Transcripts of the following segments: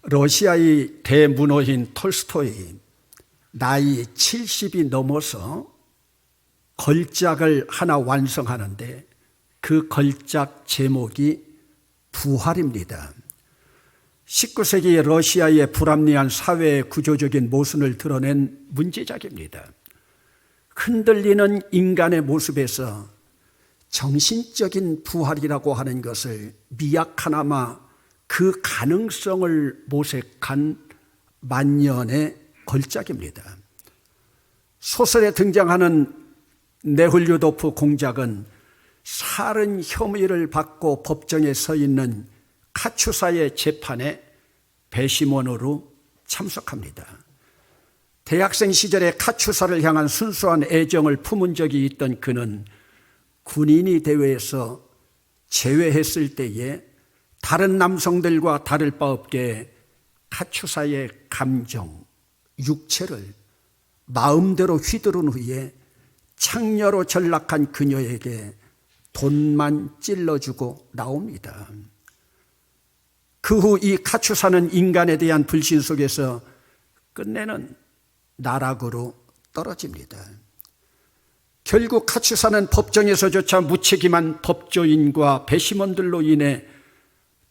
러시아의 대문호인 톨스토이, 나이 70이 넘어서 걸작을 하나 완성하는데 그 걸작 제목이 부활입니다. 19세기 러시아의 불합리한 사회의 구조적인 모순을 드러낸 문제작입니다. 흔들리는 인간의 모습에서 정신적인 부활이라고 하는 것을 미약하나마 그 가능성을 모색한 만년의 걸작입니다. 소설에 등장하는 네홀류도프 공작은 살인 혐의를 받고 법정에 서 있는 카추사의 재판에 배심원으로 참석합니다. 대학생 시절에 카추사를 향한 순수한 애정을 품은 적이 있던 그는 군인이 대회에서 제외했을 때에 다른 남성들과 다를 바 없게 카추사의 감정, 육체를 마음대로 휘두른 후에 창녀로 전락한 그녀에게 돈만 찔러주고 나옵니다. 그 후 이 카추사는 인간에 대한 불신 속에서 끝내는 나락으로 떨어집니다. 결국 카추사는 법정에서조차 무책임한 법조인과 배심원들로 인해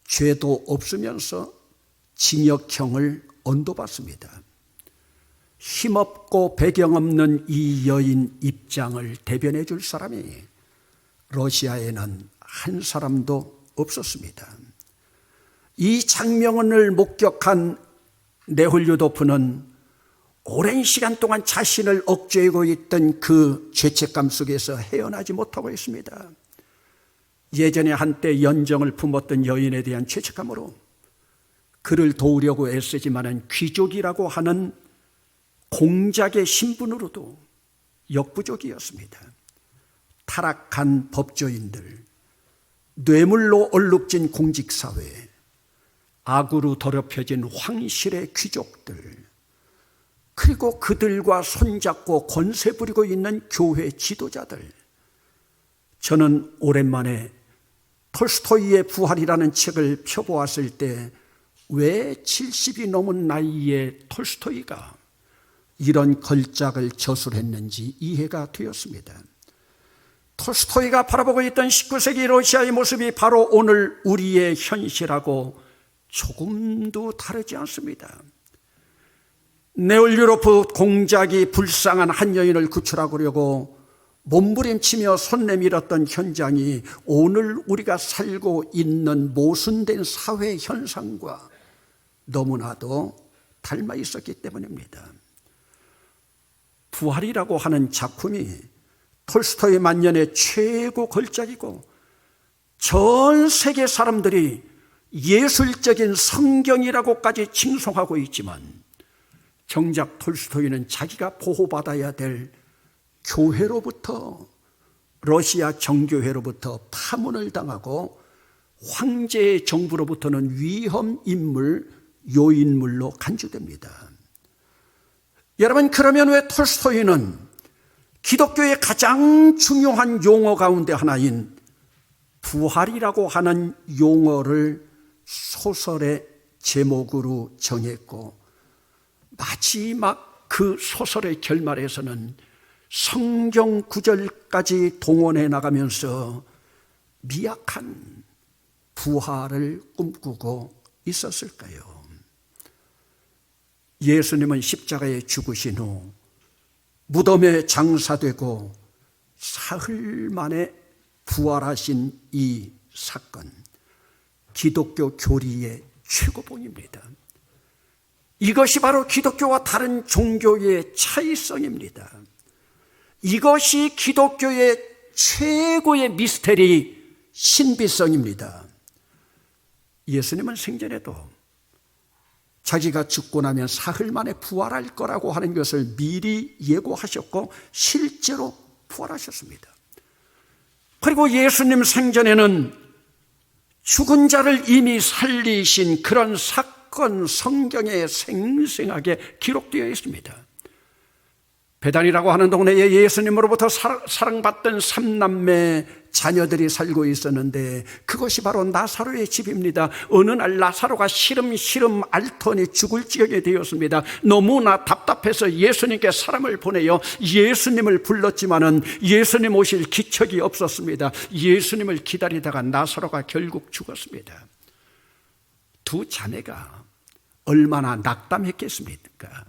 죄도 없으면서 징역형을 언도받습니다. 힘없고 배경 없는 이 여인 입장을 대변해 줄 사람이 러시아에는 한 사람도 없었습니다. 이 장면을 목격한 네홀류도프는 오랜 시간 동안 자신을 억제하고 있던 그 죄책감 속에서 헤어나지 못하고 있습니다. 예전에 한때 연정을 품었던 여인에 대한 죄책감으로 그를 도우려고 애쓰지만은 귀족이라고 하는 공작의 신분으로도 역부족이었습니다. 타락한 법조인들, 뇌물로 얼룩진 공직사회, 악으로 더럽혀진 황실의 귀족들, 그리고 그들과 손잡고 권세 부리고 있는 교회 지도자들. 저는 오랜만에 톨스토이의 부활이라는 책을 펴보았을 때 왜 70이 넘은 나이에 톨스토이가 이런 걸작을 저술했는지 이해가 되었습니다. 톨스토이가 바라보고 있던 19세기 러시아의 모습이 바로 오늘 우리의 현실하고 조금도 다르지 않습니다. 네홀류도프 공작이 불쌍한 한 여인을 구출하려고 몸부림치며 손 내밀었던 현장이 오늘 우리가 살고 있는 모순된 사회 현상과 너무나도 닮아 있었기 때문입니다. 부활이라고 하는 작품이 톨스토이 만년의 최고 걸작이고 전 세계 사람들이 예술적인 성경이라고까지 칭송하고 있지만 정작 톨스토이는 자기가 보호받아야 될 교회로부터, 러시아 정교회로부터 파문을 당하고 황제의 정부로부터는 위험 인물, 요인물로 간주됩니다. 여러분, 그러면 왜 톨스토이는 기독교의 가장 중요한 용어 가운데 하나인 부활이라고 하는 용어를 소설의 제목으로 정했고 마지막 그 소설의 결말에서는 성경 구절까지 동원해 나가면서 미약한 부활을 꿈꾸고 있었을까요? 예수님은 십자가에 죽으신 후 무덤에 장사되고 사흘 만에 부활하신 이 사건, 기독교 교리의 최고봉입니다. 이것이 바로 기독교와 다른 종교의 차이성입니다. 이것이 기독교의 최고의 미스테리, 신비성입니다. 예수님은 생전에도 자기가 죽고 나면 사흘 만에 부활할 거라고 하는 것을 미리 예고하셨고 실제로 부활하셨습니다. 그리고 예수님 생전에는 죽은 자를 이미 살리신 그런 사건 성경에 생생하게 기록되어 있습니다. 베단이라고 하는 동네에 예수님으로부터 사랑받던 삼남매 자녀들이 살고 있었는데 그것이 바로 나사로의 집입니다. 어느 날 나사로가 시름시름 앓더니 죽을 지경이 되었습니다. 너무나 답답해서 예수님께 사람을 보내요 예수님을 불렀지만은 예수님 오실 기척이 없었습니다. 예수님을 기다리다가 나사로가 결국 죽었습니다. 두 자매가 얼마나 낙담했겠습니까?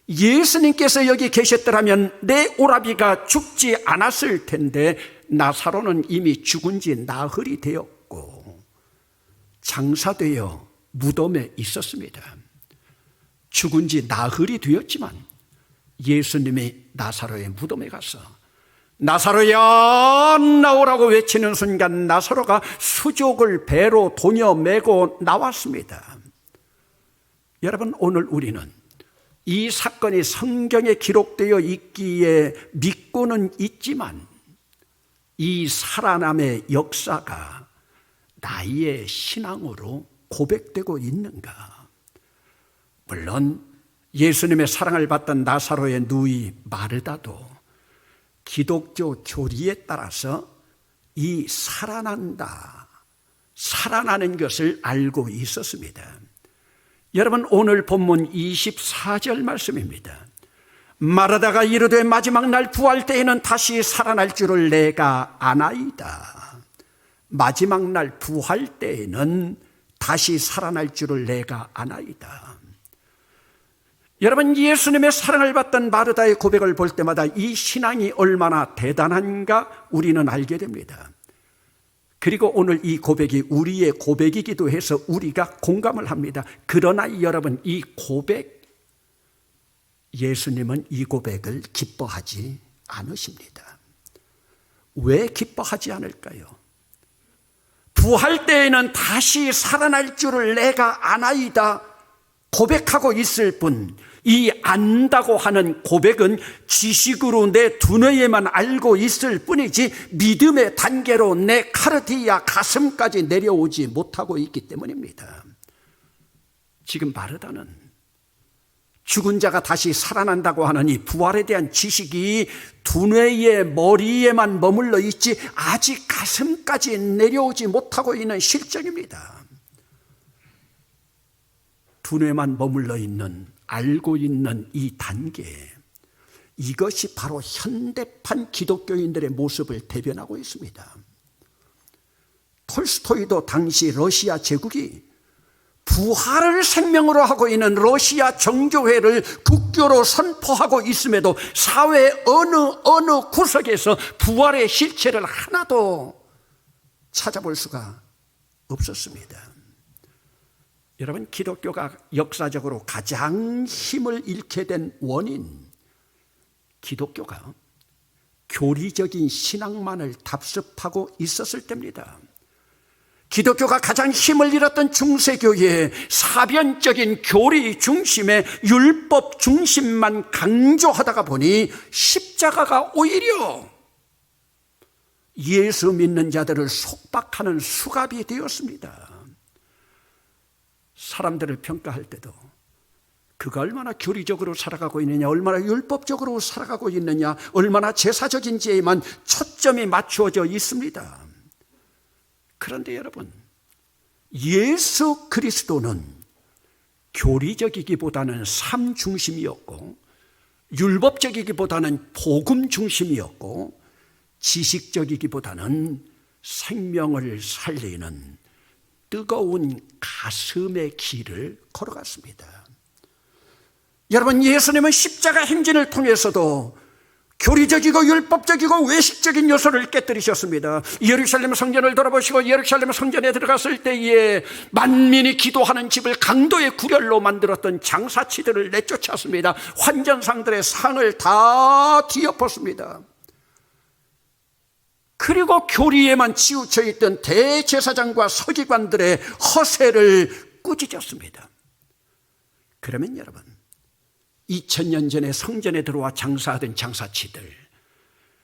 예수님께서 여기 계셨더라면 내 오라비가 죽지 않았을 텐데 나사로는 이미 죽은 지 나흘이 되었고 장사되어 무덤에 있었습니다. 죽은 지 나흘이 되었지만 예수님이 나사로의 무덤에 가서 나사로야 나오라고 외치는 순간 나사로가 수족을 배로 도녀 메고 나왔습니다. 여러분, 오늘 우리는 이 사건이 성경에 기록되어 있기에 믿고는 있지만 이 살아남의 역사가 나의 신앙으로 고백되고 있는가? 물론 예수님의 사랑을 받던 나사로의 누이 마르다도 기독교 교리에 따라서 이 살아나는 것을 알고 있었습니다. 여러분, 오늘 본문 24절 말씀입니다. 마르다가 이르되 마지막 날 부활 때에는 다시 살아날 줄을 내가 아나이다. 마지막 날 부활 때에는 다시 살아날 줄을 내가 아나이다. 여러분, 예수님의 사랑을 받던 마르다의 고백을 볼 때마다 이 신앙이 얼마나 대단한가 우리는 알게 됩니다. 그리고 오늘 이 고백이 우리의 고백이기도 해서 우리가 공감을 합니다. 그러나 여러분, 이 고백, 예수님은 이 고백을 기뻐하지 않으십니다. 왜 기뻐하지 않을까요? 부활 때에는 다시 살아날 줄을 내가 아나이다 고백하고 있을 뿐, 이 안다고 하는 고백은 지식으로 내 두뇌에만 알고 있을 뿐이지 믿음의 단계로 내 카르디아 가슴까지 내려오지 못하고 있기 때문입니다. 지금 마르다는 죽은 자가 다시 살아난다고 하는 이 부활에 대한 지식이 두뇌의 머리에만 머물러 있지 아직 가슴까지 내려오지 못하고 있는 실정입니다. 두뇌만 머물러 있는, 알고 있는 이 단계, 이것이 바로 현대판 기독교인들의 모습을 대변하고 있습니다. 톨스토이도 당시 러시아 제국이 부활을 생명으로 하고 있는 러시아 정교회를 국교로 선포하고 있음에도 사회 어느 구석에서 부활의 실체를 하나도 찾아볼 수가 없었습니다. 여러분, 기독교가 역사적으로 가장 힘을 잃게 된 원인, 기독교가 교리적인 신앙만을 답습하고 있었을 때입니다. 기독교가 가장 힘을 잃었던 중세교회의 사변적인 교리 중심의 율법 중심만 강조하다가 보니 십자가가 오히려 예수 믿는 자들을 속박하는 수갑이 되었습니다. 사람들을 평가할 때도 그가 얼마나 교리적으로 살아가고 있느냐, 얼마나 율법적으로 살아가고 있느냐, 얼마나 제사적인지에만 초점이 맞추어져 있습니다. 그런데 여러분, 예수 그리스도는 교리적이기보다는 삶 중심이었고, 율법적이기보다는 복음 중심이었고, 지식적이기보다는 생명을 살리는 뜨거운 가슴의 길을 걸어갔습니다. 여러분, 예수님은 십자가 행진을 통해서도 교리적이고 율법적이고 외식적인 요소를 깨뜨리셨습니다. 예루살렘 성전을 돌아보시고 예루살렘 성전에 들어갔을 때에 만민이 기도하는 집을 강도의 구렬로 만들었던 장사치들을 내쫓았습니다. 환전상들의 상을 다 뒤엎었습니다. 그리고 교리에만 치우쳐 있던 대제사장과 서기관들의 허세를 꾸짖었습니다. 그러면 여러분, 2000년 전에 성전에 들어와 장사하던 장사치들,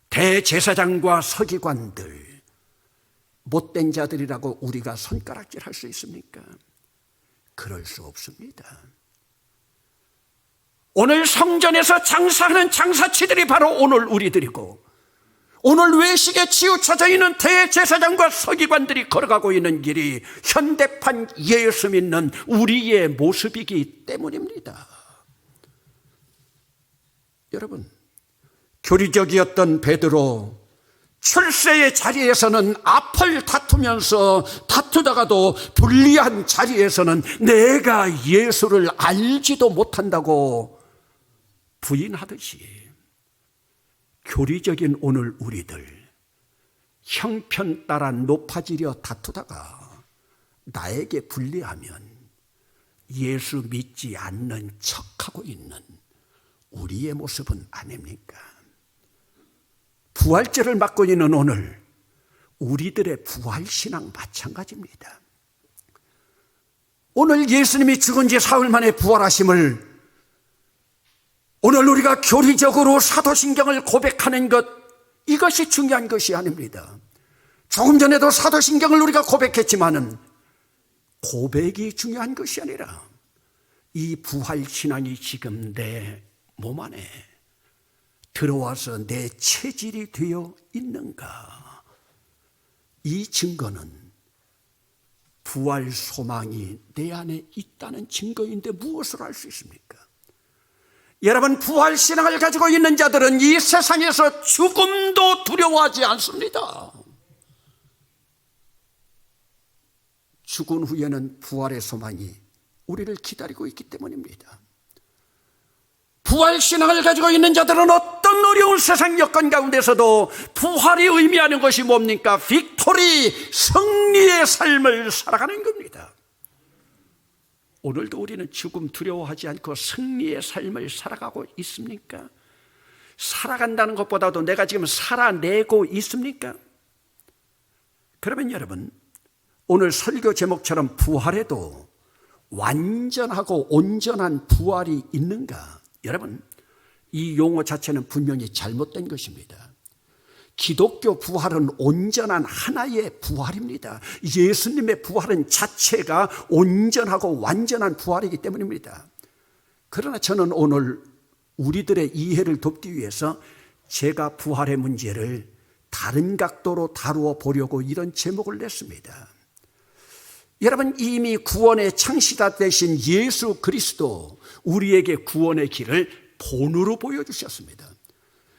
대제사장과 서기관들, 못된 자들이라고 우리가 손가락질할 수 있습니까? 그럴 수 없습니다. 오늘 성전에서 장사하는 장사치들이 바로 오늘 우리들이고, 오늘 외식에 치우쳐져 있는 대제사장과 서기관들이 걸어가고 있는 길이 현대판 예수 믿는 우리의 모습이기 때문입니다. 여러분, 교리적이었던 베드로, 출세의 자리에서는 앞을 다투면서 다투다가도 불리한 자리에서는 내가 예수를 알지도 못한다고 부인하듯이, 교리적인 오늘 우리들 형편 따라 높아지려 다투다가 나에게 불리하면 예수 믿지 않는 척하고 있는 우리의 모습은 아닙니까? 부활절을 맞고 있는 오늘 우리들의 부활신앙 마찬가지입니다. 오늘 예수님이 죽은 지 사흘 만에 부활하심을 오늘 우리가 교리적으로 사도신경을 고백하는 것, 이것이 중요한 것이 아닙니다. 조금 전에도 사도신경을 우리가 고백했지만은 고백이 중요한 것이 아니라 이 부활신앙이 지금 내 몸 안에 들어와서 내 체질이 되어 있는가, 이 증거는 부활 소망이 내 안에 있다는 증거인데 무엇을 알 수 있습니까? 여러분, 부활 신앙을 가지고 있는 자들은 이 세상에서 죽음도 두려워하지 않습니다. 죽은 후에는 부활의 소망이 우리를 기다리고 있기 때문입니다. 부활 신앙을 가지고 있는 자들은 어떤 어려운 세상 여건 가운데서도 부활이 의미하는 것이 뭡니까? 빅토리, 승리의 삶을 살아가는 겁니다. 오늘도 우리는 죽음 두려워하지 않고 승리의 삶을 살아가고 있습니까? 살아간다는 것보다도 내가 지금 살아내고 있습니까? 그러면 여러분, 오늘 설교 제목처럼 부활에도 완전하고 온전한 부활이 있는가? 여러분, 이 용어 자체는 분명히 잘못된 것입니다. 기독교 부활은 온전한 하나의 부활입니다. 예수님의 부활은 자체가 온전하고 완전한 부활이기 때문입니다. 그러나 저는 오늘 우리들의 이해를 돕기 위해서 제가 부활의 문제를 다른 각도로 다루어 보려고 이런 제목을 냈습니다. 여러분, 이미 구원의 창시자 되신 예수 그리스도, 우리에게 구원의 길을 본으로 보여주셨습니다.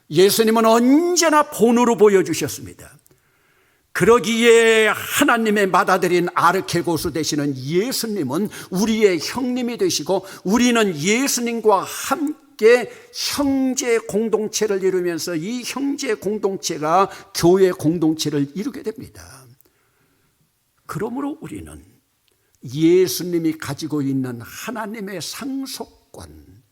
예수님은 언제나 본으로 보여주셨습니다. 그러기에 하나님의 맏아들인 아르케고스 되시는 예수님은 우리의 형님이 되시고, 우리는 예수님과 함께 형제 공동체를 이루면서 이 형제 공동체가 교회 공동체를 이루게 됩니다. 그러므로 우리는 예수님이 가지고 있는 하나님의 상속권,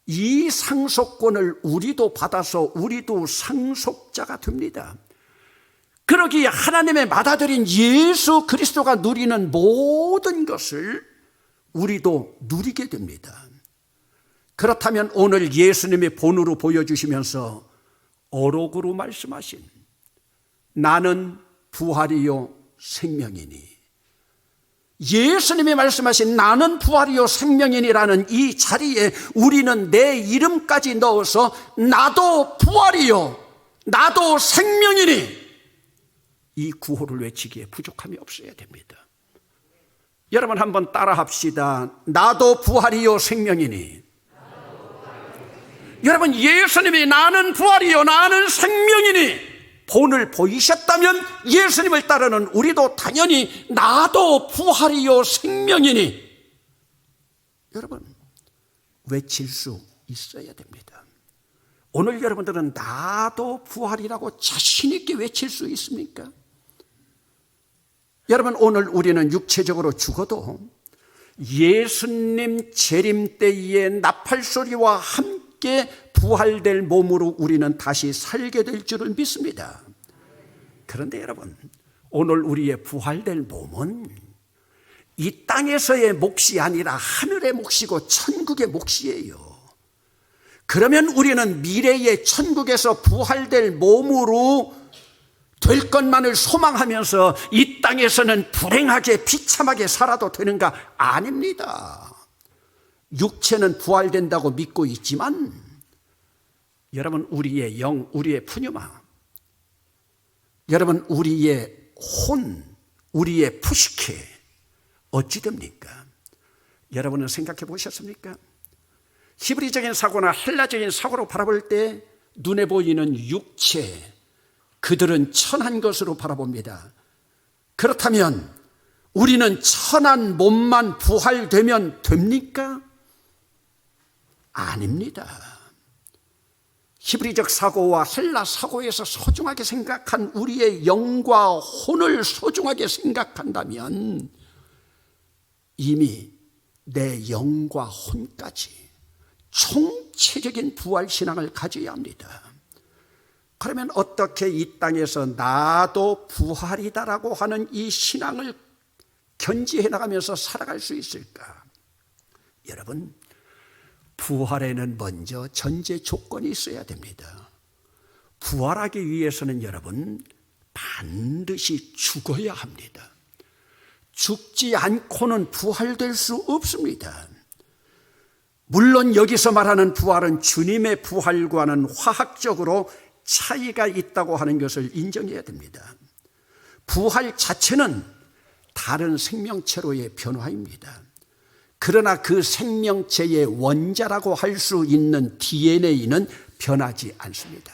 이 상속권을 우리도 받아서 우리도 상속자가 됩니다. 그러기에 하나님의 맏아들인 예수 그리스도가 누리는 모든 것을 우리도 누리게 됩니다. 그렇다면 오늘 예수님이 본으로 보여주시면서 어록으로 말씀하신 나는 부활이요 생명이니, 예수님이 말씀하신 나는 부활이요 생명이니라는 이 자리에 우리는 내 이름까지 넣어서 나도 부활이요 나도 생명이니, 이 구호를 외치기에 부족함이 없어야 됩니다. 여러분, 한번 따라 합시다. 나도 부활이요 생명이니. 여러분, 예수님이 나는 부활이요 나는 생명이니 본을 보이셨다면 예수님을 따르는 우리도 당연히 나도 부활이요 생명이니, 여러분, 외칠 수 있어야 됩니다. 오늘 여러분들은 나도 부활이라고 자신 있게 외칠 수 있습니까? 여러분, 오늘 우리는 육체적으로 죽어도 예수님 재림 때의 나팔소리와 함께 부활될 몸으로 우리는 다시 살게 될 줄을 믿습니다. 그런데 여러분, 오늘 우리의 부활될 몸은 이 땅에서의 몫이 아니라 하늘의 몫이고 천국의 몫이에요. 그러면 우리는 미래의 천국에서 부활될 몸으로 될 것만을 소망하면서 이 땅에서는 불행하게 비참하게 살아도 되는가? 아닙니다. 육체는 부활된다고 믿고 있지만 여러분, 우리의 영, 우리의 푸뉴마, 여러분, 우리의 혼, 우리의 푸시케 어찌 됩니까? 여러분은 생각해 보셨습니까? 히브리적인 사고나 헬라적인 사고로 바라볼 때 눈에 보이는 육체, 그들은 천한 것으로 바라봅니다. 그렇다면 우리는 천한 몸만 부활되면 됩니까? 아닙니다. 히브리적 사고와 헬라 사고에서 소중하게 생각한 우리의 영과 혼을 소중하게 생각한다면 이미 내 영과 혼까지 총체적인 부활신앙을 가져야 합니다. 그러면 어떻게 이 땅에서 나도 부활이다라고 하는 이 신앙을 견지해 나가면서 살아갈 수 있을까? 여러분, 부활에는 먼저 전제 조건이 있어야 됩니다. 부활하기 위해서는 여러분 반드시 죽어야 합니다. 죽지 않고는 부활될 수 없습니다. 물론 여기서 말하는 부활은 주님의 부활과는 화학적으로 차이가 있다고 하는 것을 인정해야 됩니다. 부활 자체는 다른 생명체로의 변화입니다. 그러나 그 생명체의 원자라고 할 수 있는 DNA는 변하지 않습니다.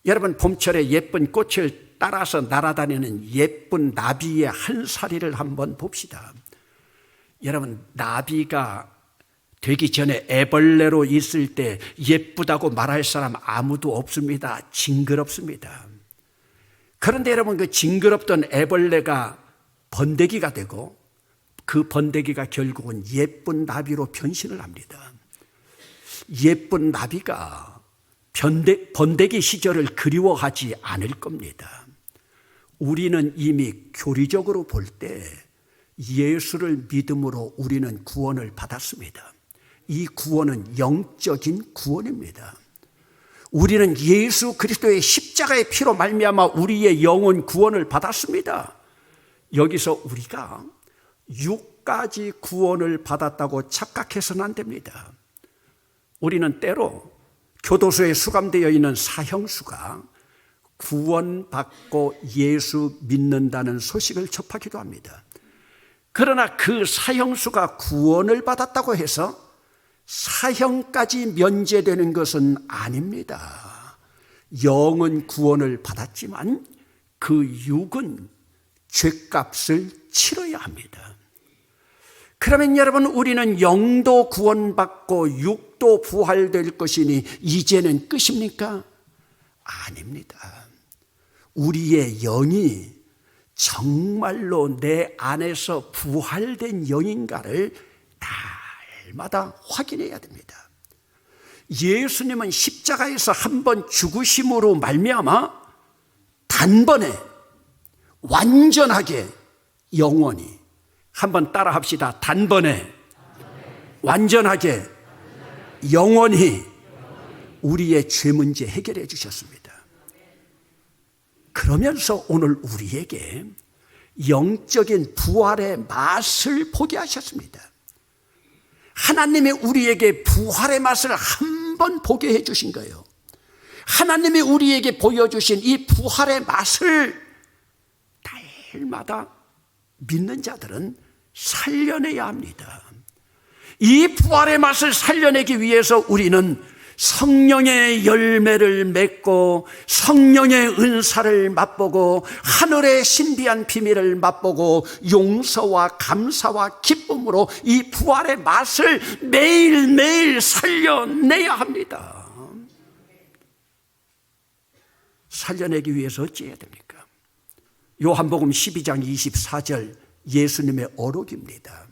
여러분, 봄철에 예쁜 꽃을 따라서 날아다니는 예쁜 나비의 한 사리를 한번 봅시다. 여러분, 나비가 되기 전에 애벌레로 있을 때 예쁘다고 말할 사람 아무도 없습니다. 징그럽습니다. 그런데 여러분, 그 징그럽던 애벌레가 번데기가 되고 그 번데기가 결국은 예쁜 나비로 변신을 합니다. 예쁜 나비가 번데기 시절을 그리워하지 않을 겁니다. 우리는 이미 교리적으로 볼 때 예수를 믿음으로 우리는 구원을 받았습니다. 이 구원은 영적인 구원입니다. 우리는 예수 그리스도의 십자가의 피로 말미암아 우리의 영혼 구원을 받았습니다. 여기서 우리가 6가지 구원을 받았다고 착각해서는 안 됩니다. 우리는 때로 교도소에 수감되어 있는 사형수가 구원받고 예수 믿는다는 소식을 접하기도 합니다. 그러나 그 사형수가 구원을 받았다고 해서 사형까지 면제되는 것은 아닙니다. 영은 구원을 받았지만 그 육은 죄값을 치러야 합니다. 그러면 여러분, 우리는 영도 구원받고 육도 부활될 것이니 이제는 끝입니까? 아닙니다. 우리의 영이 정말로 내 안에서 부활된 영인가를 날마다 확인해야 됩니다. 예수님은 십자가에서 한번 죽으심으로 말미암아 단번에 완전하게 영원히, 한번 따라 합시다. 단번에 완전하게 영원히 우리의 죄 문제 해결해 주셨습니다. 그러면서 오늘 우리에게 영적인 부활의 맛을 보게 하셨습니다. 하나님이 우리에게 부활의 맛을 한번 보게 해 주신 거예요. 하나님이 우리에게 보여주신 이 부활의 맛을 날마다 믿는 자들은 살려내야 합니다. 이 부활의 맛을 살려내기 위해서 우리는 성령의 열매를 맺고 성령의 은사를 맛보고 하늘의 신비한 비밀을 맛보고 용서와 감사와 기쁨으로 이 부활의 맛을 매일매일 살려내야 합니다. 살려내기 위해서 어찌해야 됩니까? 요한복음 12장 24절 예수님의 어록입니다.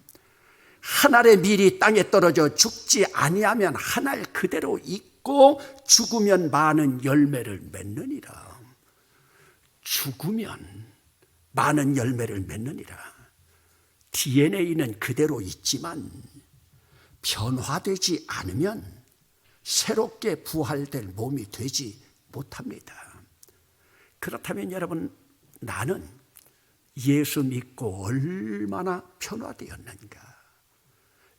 한 알의 밀이 땅에 떨어져 죽지 아니하면 한 알 그대로 있고 죽으면 많은 열매를 맺느니라. 죽으면 많은 열매를 맺느니라. DNA는 그대로 있지만 변화되지 않으면 새롭게 부활될 몸이 되지 못합니다. 그렇다면 여러분, 나는 예수 믿고 얼마나 변화되었는가?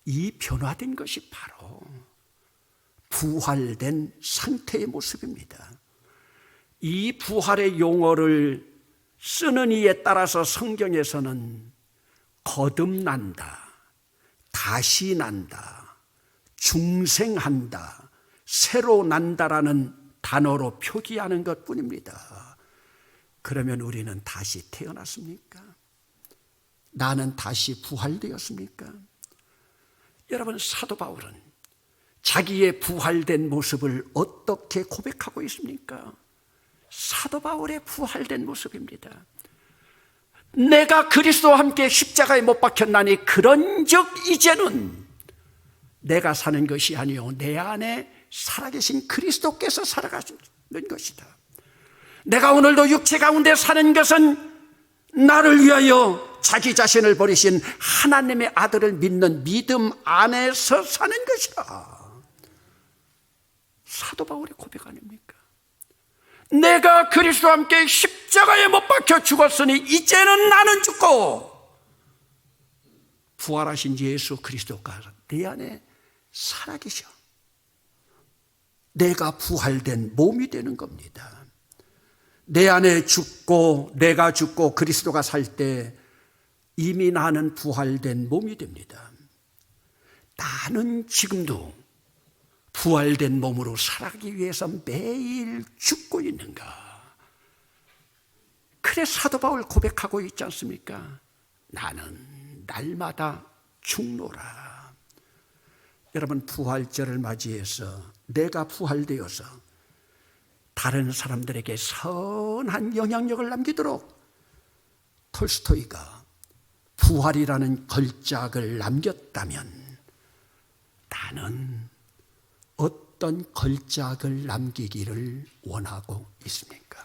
이 변화된 것이 바로 부활된 상태의 모습입니다. 이 부활의 용어를 쓰는 이에 따라서 성경에서는 거듭난다, 다시 난다, 중생한다, 새로 난다라는 단어로 표기하는 것뿐입니다. 그러면 우리는 다시 태어났습니까? 나는 다시 부활되었습니까? 여러분, 사도 바울은 자기의 부활된 모습을 어떻게 고백하고 있습니까? 사도 바울의 부활된 모습입니다. 내가 그리스도와 함께 십자가에 못 박혔나니 그런즉 이제는 내가 사는 것이 아니요 내 안에 살아계신 그리스도께서 살아가시는 것이다. 내가 오늘도 육체 가운데 사는 것은 나를 위하여 자기 자신을 버리신 하나님의 아들을 믿는 믿음 안에서 사는 것이라. 사도 바울의 고백 아닙니까? 내가 그리스도와 함께 십자가에 못 박혀 죽었으니 이제는 나는 죽고 부활하신 예수 그리스도가 내 안에 살아계셔. 내가 부활된 몸이 되는 겁니다. 내 안에 죽고 내가 죽고 그리스도가 살 때 이미 나는 부활된 몸이 됩니다. 나는 지금도 부활된 몸으로 살아가기 위해서 매일 죽고 있는가? 그래 사도 바울 고백하고 있지 않습니까? 나는 날마다 죽노라. 여러분, 부활절을 맞이해서 내가 부활되어서 다른 사람들에게 선한 영향력을 남기도록 톨스토이가 부활이라는 걸작을 남겼다면 나는 어떤 걸작을 남기기를 원하고 있습니까?